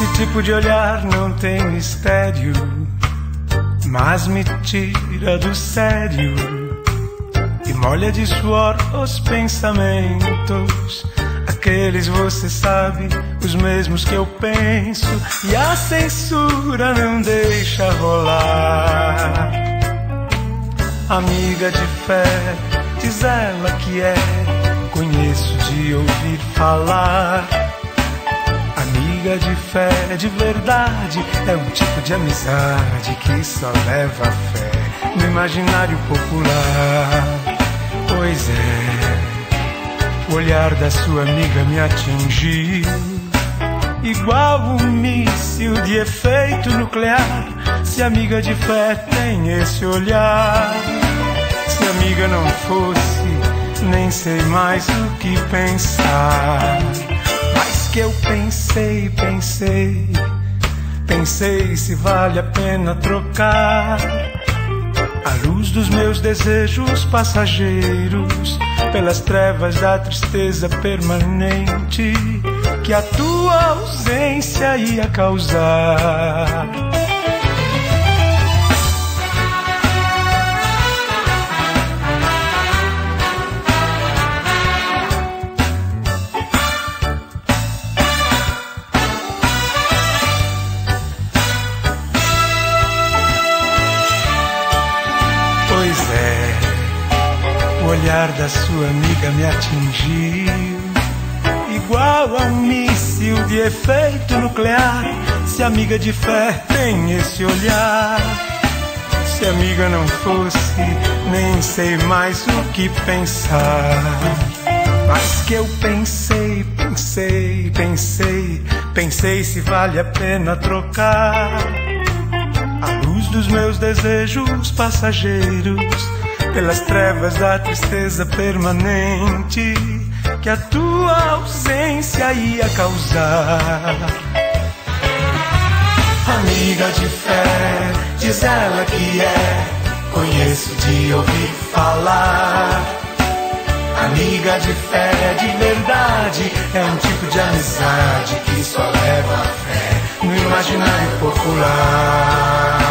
Esse tipo de olhar não tem mistério, mas me tira do sério e molha de suor os pensamentos. Aqueles, você sabe, os mesmos que eu penso, e a censura não deixa rolar. Amiga de fé, diz ela que é, conheço de ouvir falar. Amiga de fé, de verdade, é um tipo de amizade que só leva a fé no imaginário popular. Pois é, o olhar da sua amiga me atingiu, igual um míssil de efeito nuclear. Se amiga de fé tem esse olhar, se amiga não fosse, nem sei mais o que pensar. Mas que eu pensei se vale a pena trocar a luz dos meus desejos passageiros pelas trevas da tristeza permanente que a tua ausência ia causar. Pois é, o olhar da sua amiga me atingiu, igual a um míssil de efeito nuclear. Se amiga de fé tem esse olhar, se amiga não fosse, nem sei mais o que pensar. Mas que eu pensei se vale a pena trocar a luz dos meus desejos passageiros pelas trevas da tristeza permanente que a tua ausência ia causar. Amiga de fé, diz ela que é, conheço de ouvir falar. Amiga de fé, de verdade, é um tipo de amizade que só leva a fé no imaginário popular.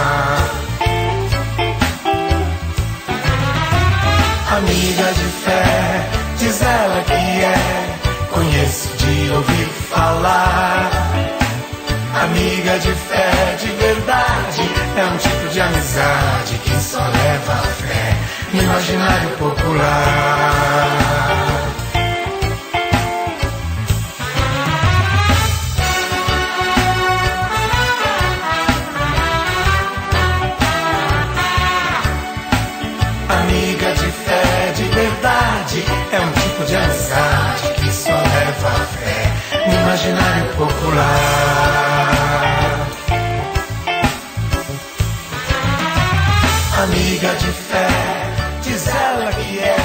Amiga de fé, diz ela que é, conheço de ouvir falar. Amiga de fé, de verdade, é um tipo de amizade que só leva a fé no imaginário popular. Amiga de fé, de verdade, é um tipo de amizade que só leva a fé no imaginário popular. Amiga de fé, diz ela que é,